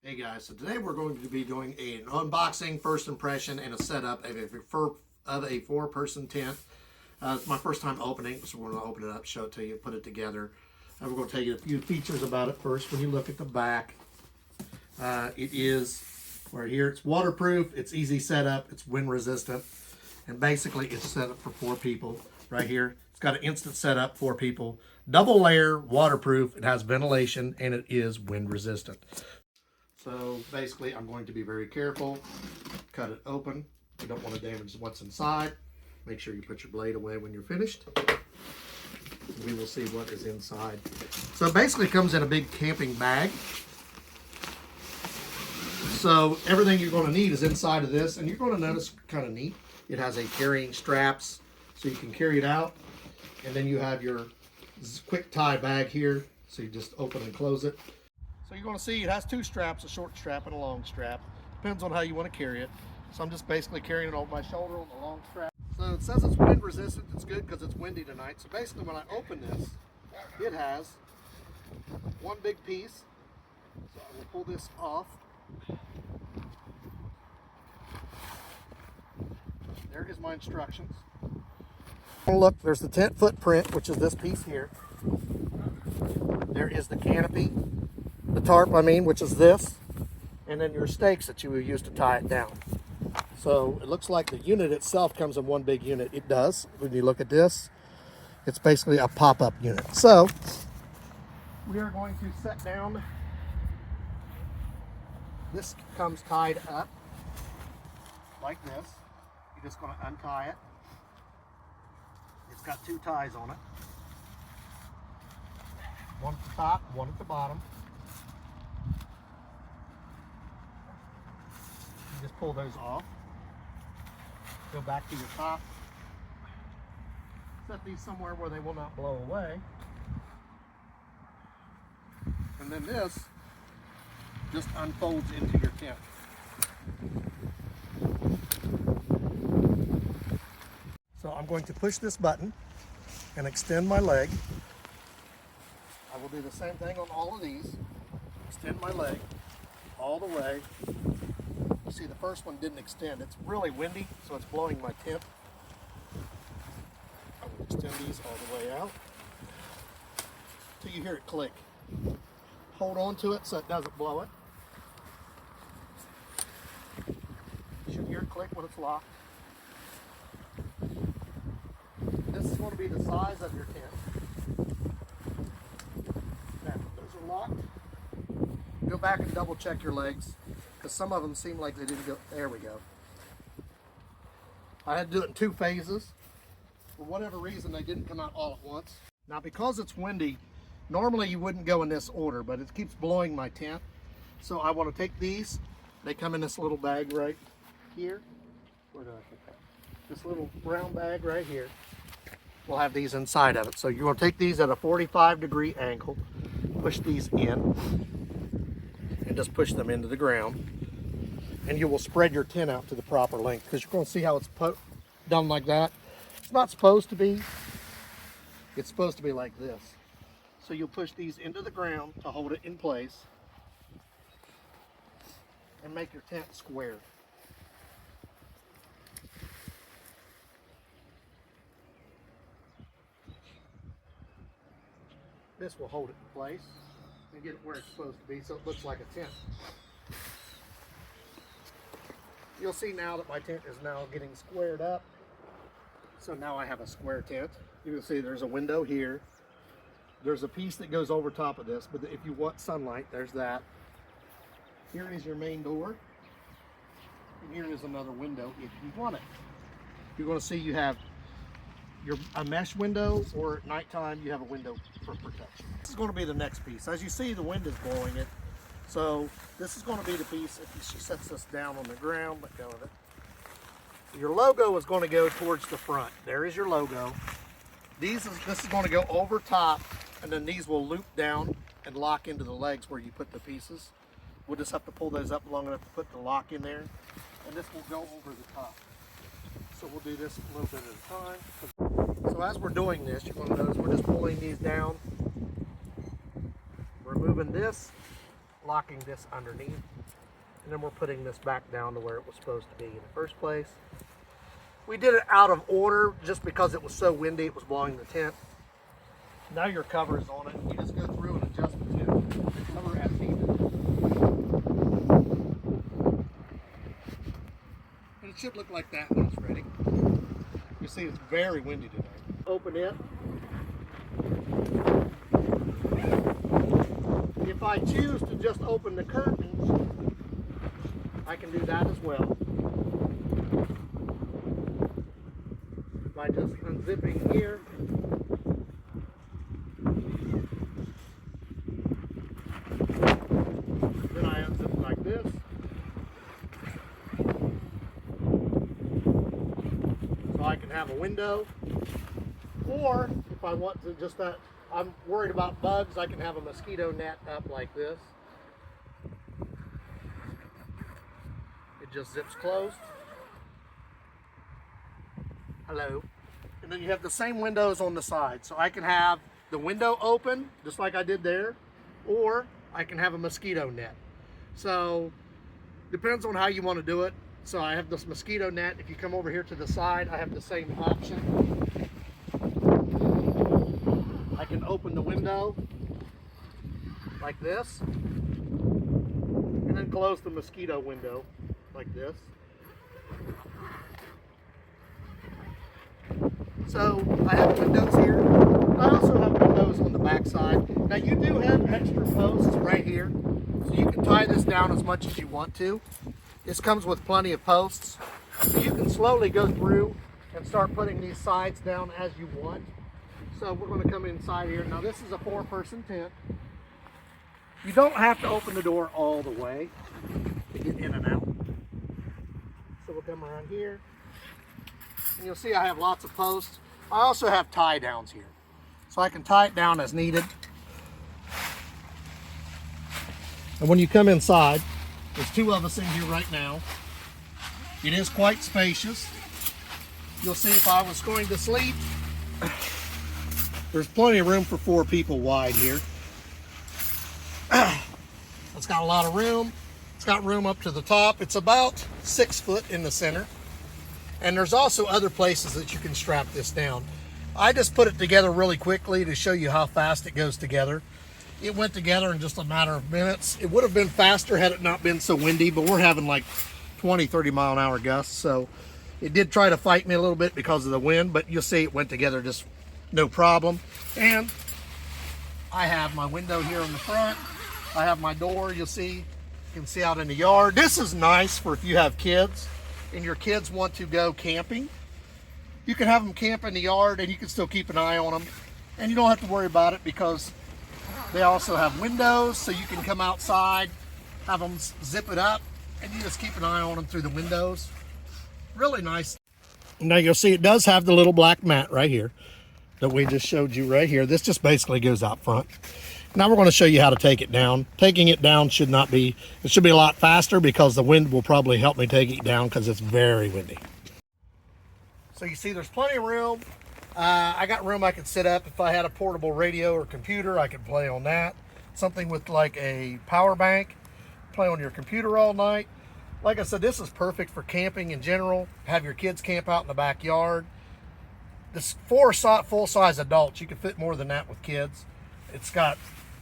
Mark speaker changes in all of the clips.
Speaker 1: Hey guys, so today we're going to be doing an unboxing, first impression, and a setup of a four-person tent. It's my first time opening, so we're going to open it up, show it to you, put it together. And we're going to tell you a few features about it first. When you look at the back, it is, right here, it's waterproof, it's easy setup, it's wind resistant, and basically it's set up for 4 people. Right here, it's got an instant setup, 4 people, double layer, waterproof, it has ventilation, and it is wind resistant. So basically, I'm going to be very careful, cut it open. You don't want to damage what's inside. Make sure you put your blade away when you're finished. We will see what is inside. So it basically comes in a big camping bag. So everything you're going to need is inside of this, and you're going to notice kind of neat. It has a carrying straps, so you can carry it out. And then you have your quick tie bag here, so you just open and close it. So you're going to see it has 2 straps, a short strap and a long strap. Depends on how you want to carry it. So I'm just basically carrying it over my shoulder on the long strap. So it says it's wind resistant. It's good because it's windy tonight. So basically when I open this, it has one big piece. So I will pull this off. There is my instructions. Look, there's the tent footprint, which is this piece here. There is the canopy. The tarp, which is this, and then your stakes that you will use to tie it down. So it looks like the unit itself comes in one big unit. It does. When you look at this, it's basically a pop-up unit. So we are going to set down. This comes tied up like this. You're just going to untie it. It's got 2 ties on it. One at the top, one at the bottom. Just pull those off. Go back to your top. Set these somewhere where they will not blow away. And then this just unfolds into your tent. So I'm going to push this button and extend my leg. I will do the same thing on all of these. Extend my leg all the way. You see, the first one didn't extend. It's really windy, so it's blowing my tent. I will extend these all the way out until you hear it click. Hold on to it so it doesn't blow it. You should hear it click when it's locked. This is going to be the size of your tent. Now, those are locked. Go back and double check your legs, because some of them seem like they didn't go. There we go. I had to do it in 2 phases. For whatever reason, they didn't come out all at once. Now, because it's windy, normally you wouldn't go in this order, but it keeps blowing my tent. So I want to take these. They come in this little bag right here. Where did I put that? This little brown bag right here. We'll have these inside of it. So you want to take these at a 45-degree angle, push these in, and just push them into the ground. And you will spread your tent out to the proper length, because you're going to see how it's done like that. It's not supposed to be. It's supposed to be like this. So you'll push these into the ground to hold it in place and make your tent square. This will hold it in place and get it where it's supposed to be, so it looks like a tent. You'll see now that my tent is now getting squared up. So now I have a square tent. You can see there's a window here. There's a piece that goes over top of this, but if you want sunlight, there's that. Here is your main door. And here is another window if you want it. You're going to see you have a mesh window, or at nighttime you have a window for protection. This is going to be the next piece. As you see, the wind is blowing it. So this is going to be the piece. If she sets this down on the ground, let go of it. Your logo is going to go towards the front. There is your logo. This is going to go over top, and then these will loop down and lock into the legs where you put the pieces. We'll just have to pull those up long enough to put the lock in there, and this will go over the top. So we'll do this a little bit at a time. So as we're doing this, you're going to notice we're just pulling these down. We're moving this locking this underneath. And then we're putting this back down to where it was supposed to be in the first place. We did it out of order just because it was so windy, it was blowing the tent. Now your cover is on it. You just go through and adjust the tent, the cover as needed. And it should look like that when it's ready. You see it's very windy today. Open it. If I choose to just open the curtains, I can do that as well. By just unzipping here. Then I unzip like this. So I can have a window. Or if I want to just I'm worried about bugs, I can have a mosquito net up like this. It just zips closed. Hello. And then you have the same windows on the side. So I can have the window open, just like I did there, or I can have a mosquito net. So depends on how you want to do it. So I have this mosquito net. If you come over here to the side, I have the same option. I can open the window like this, and then close the mosquito window like this. So I have windows here. I also have windows on the back side. Now you do have extra posts right here, so you can tie this down as much as you want to. This comes with plenty of posts, so you can slowly go through and start putting these sides down as you want. So we're going to come inside here. Now this is a 4-person tent. You don't have to open the door all the way to get in and out. So we'll come around here. And you'll see I have lots of posts. I also have tie downs here. So I can tie it down as needed. And when you come inside, there's 2 of us in here right now. It is quite spacious. You'll see if I was going to sleep, there's plenty of room for 4 people wide here. It's got a lot of room. It's got room up to the top. It's about 6 foot in the center. And there's also other places that you can strap this down. I just put it together really quickly to show you how fast it goes together. It went together in just a matter of minutes. It would have been faster had it not been so windy, but we're having like 20, 30 mile an hour gusts. So it did try to fight me a little bit because of the wind, but you'll see it went together just no problem. And I have my window here in the front. I have my door. You'll see, you can see out in the yard. This is nice for if you have kids and your kids want to go camping. You can have them camp in the yard and you can still keep an eye on them. And you don't have to worry about it because they also have windows, so you can come outside, have them zip it up, and you just keep an eye on them through the windows. Really nice. Now you'll see it does have the little black mat right here that we just showed you right here. This just basically goes out front. Now we're going to show you how to take it down. Taking it down should not be, it should be a lot faster because the wind will probably help me take it down because it's very windy. So you see there's plenty of room. I got room I could sit up. If I had a portable radio or computer, I could play on that. Something with like a power bank, play on your computer all night. Like I said, this is perfect for camping in general. Have your kids camp out in the backyard. This 4 full-size adults, you can fit more than that with kids. It's got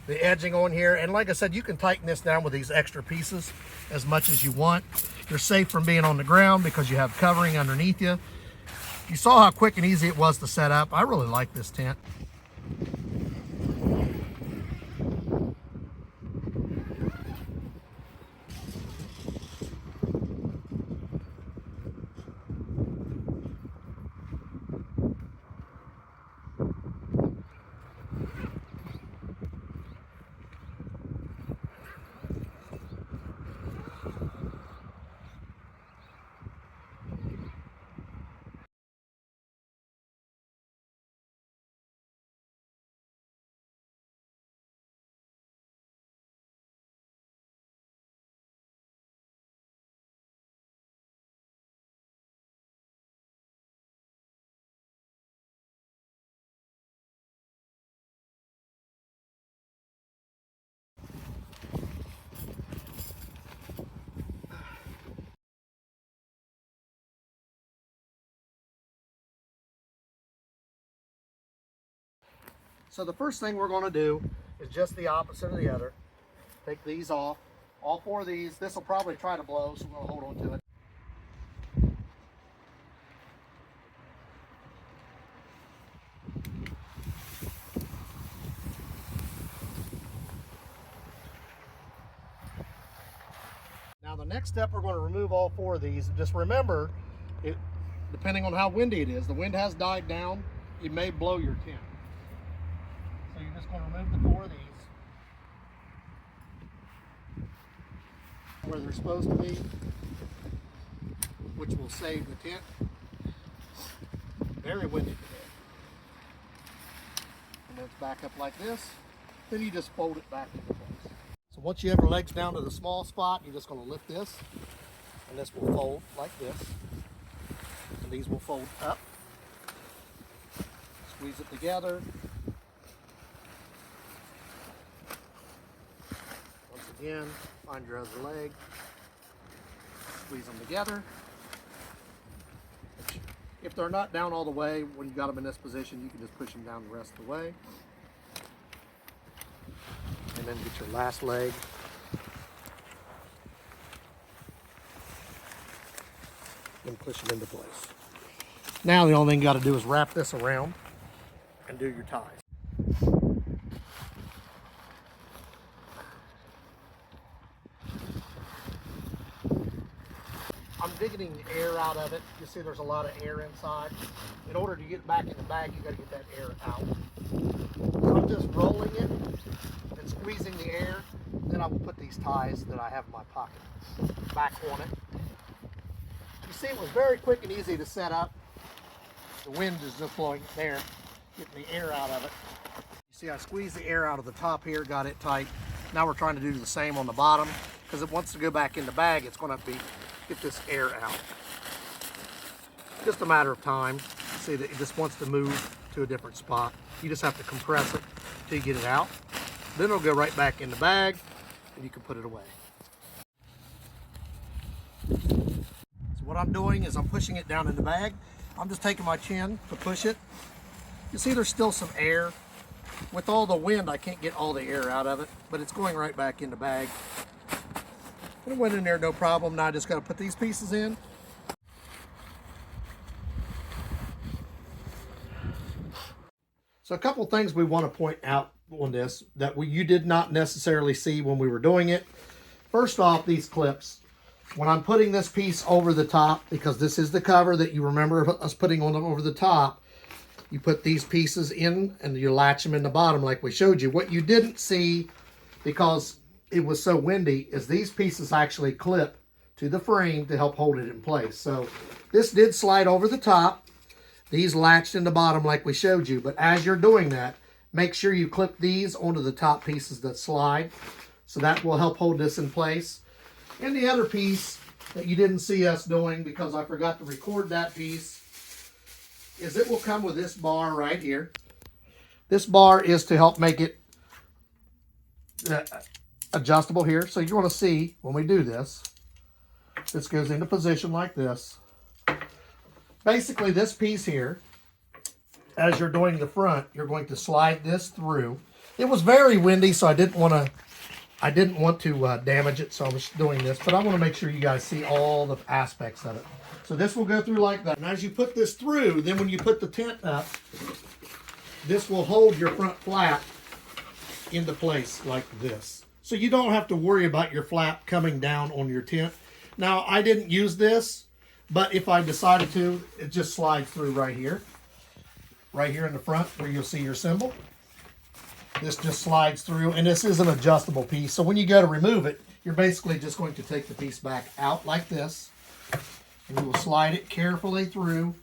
Speaker 1: the edging on here, and like I said, you can tighten this down with these extra pieces as much as you want. You're safe from being on the ground because you have covering underneath you. You saw how quick and easy it was to set up. I really like this tent. So the first thing we're going to do is just the opposite of the other. Take these off. All 4 of these. This will probably try to blow, so we're going to hold on to it. Now the next step, we're going to remove all 4 of these. Just remember, depending on how windy it is, the wind has died down, it may blow your tent. So you're just going to remove the 4 of these where they're supposed to be, which will save the tent. Very windy today. And then it's back up like this. Then you just fold it back into place. So once you have your legs down to the small spot, you're just going to lift this, and this will fold like this. And these will fold up. Squeeze it together. Once again, find your other leg. Squeeze them together. If they're not down all the way, when you got them in this position, you can just push them down the rest of the way. And then get your last leg. And push it into place. Now the only thing you got to do is wrap this around and do your ties. I'm digging the air out of it. You see there's a lot of air inside. In order to get it back in the bag, you got to get that air out. So I'm just rolling it and squeezing the air. Then I will put these ties that I have in my pocket back on it. You see, it was very quick and easy to set up. The wind is just blowing there, getting the air out of it. You see, I squeezed the air out of the top here, got it tight. Now we're trying to do the same on the bottom, because it wants to go back in the bag. It's going to get this air out. Just a matter of time. See that it just wants to move to a different spot. You just have to compress it until you get it out. Then it'll go right back in the bag, and you can put it away. So what I'm doing is I'm pushing it down in the bag. I'm just taking my chin to push it. You see there's still some air. With all the wind, I can't get all the air out of it, but it's going right back in the bag. It went in there no problem. Now I just got to put these pieces in. So a couple things we want to point out on this that you did not necessarily see when we were doing it. First off, these clips. When I'm putting this piece over the top, because this is the cover that you remember us putting on over the top, you put these pieces in and you latch them in the bottom like we showed you. What you didn't see, because it was so windy, is these pieces actually clip to the frame to help hold it in place. So this did slide over the top. These latched in the bottom like we showed you. But as you're doing that, make sure you clip these onto the top pieces that slide. So that will help hold this in place. And the other piece that you didn't see us doing, because I forgot to record that piece, is it will come with this bar right here. This bar is to help make it adjustable here. So you want to see when we do this, this goes into position like this. Basically this piece here, as you're doing the front, you're going to slide this through. It was very windy, so I didn't want to damage it, so I was doing this, but I want to make sure you guys see all the aspects of it. So this will go through like that. And as you put this through, then when you put the tent up, this will hold your front flap into place like this. So you don't have to worry about your flap coming down on your tent. Now, I didn't use this, but if I decided to, it just slides through right here in the front where you'll see your symbol. This just slides through, and this is an adjustable piece. So when you go to remove it, you're basically just going to take the piece back out like this, and you will slide it carefully through,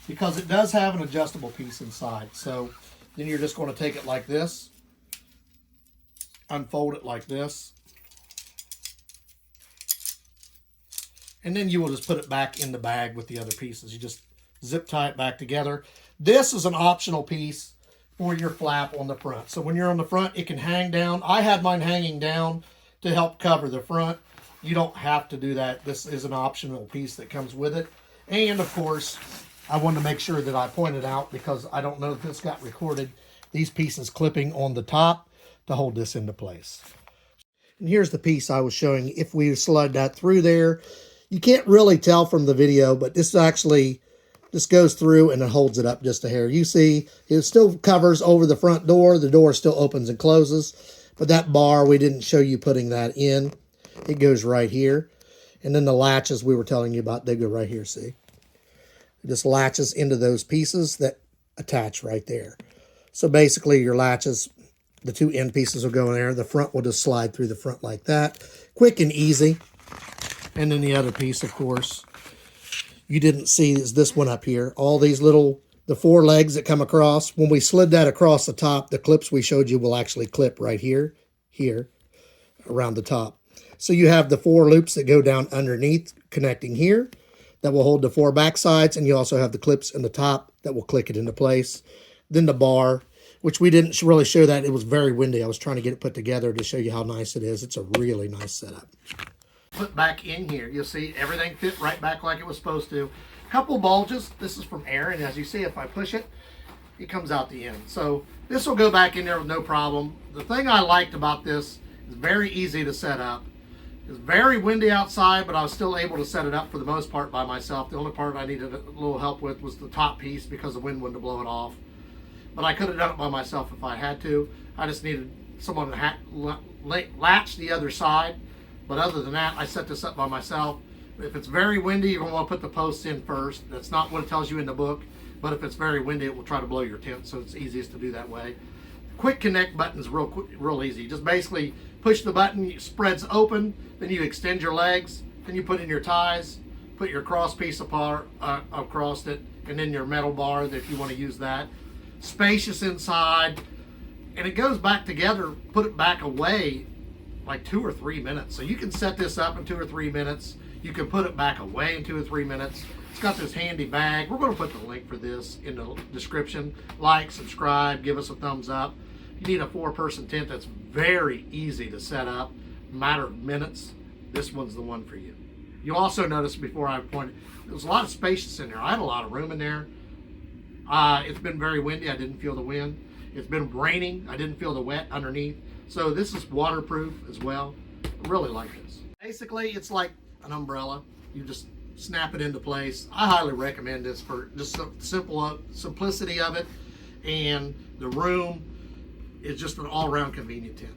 Speaker 1: because it does have an adjustable piece inside. So then you're just going to take it like this, unfold it like this, and then you will just put it back in the bag with the other pieces. You just zip tie it back together. This is an optional piece for your flap on the front. So when you're on the front, it can hang down. I had mine hanging down to help cover the front. You don't have to do that. This is an optional piece that comes with it. And of course, I wanted to make sure that I pointed out, because I don't know if this got recorded. these pieces clipping on the top to hold this into place. And here's the piece I was showing. If we slide that through there, you can't really tell from the video, but this goes through and it holds it up just a hair. You see, it still covers over the front door. The door still opens and closes, but that bar, we didn't show you putting that in. It goes right here. And then the latches we were telling you about, they go right here, see? It just latches into those pieces that attach right there. So basically your latches, the two end pieces will go in there. The front will just slide through the front like that. Quick and easy. And then the other piece, of course, you didn't see is this one up here. All these little, the 4 legs that come across. When we slid that across the top, the clips we showed you will actually clip right here, around the top. So you have the 4 loops that go down underneath, connecting here, that will hold the 4 back sides, and you also have the clips in the top that will click it into place. Then the bar, which we didn't really show that. It was very windy. I was trying to get it put together to show you how nice it is. It's a really nice setup. Put back in here, you'll see everything fit right back like it was supposed to. Couple bulges. This is from air, and as you see, if I push it, it comes out the end. So this will go back in there with no problem. The thing I liked about this is very easy to set up. It's very windy outside, but I was still able to set it up for the most part by myself. The only part I needed a little help with was the top piece because the wind wouldn't blow it off. But I could have done it by myself if I had to. I just needed someone to latch the other side. But other than that, I set this up by myself. If it's very windy, you're going to want to put the posts in first. That's not what it tells you in the book. But if it's very windy, it will try to blow your tent, so it's easiest to do that way. Quick connect button is real easy. Just basically push the button, it spreads open, then you extend your legs, then you put in your ties, put your cross piece apart across it, and then your metal bar if you want to use that. Spacious inside, and it goes back together. Put it back away like 2 or 3 minutes. So you can set this up in 2 or 3 minutes. You can put it back away in 2 or 3 minutes. It's got this handy bag. We're going to put the link for this in the description. Like, subscribe, give us a thumbs up. You need a 4-person tent that's very easy to set up, matter of minutes. This one's the one for you. You also notice before I pointed, there's a lot of spacious in there. I had a lot of room in there. It's been very windy. I didn't feel the wind. It's been raining. I didn't feel the wet underneath. So this is waterproof as well. I really like this. Basically, it's like an umbrella. You just snap it into place. I highly recommend this for just the simplicity of it, and the room is just an all-around convenient tent.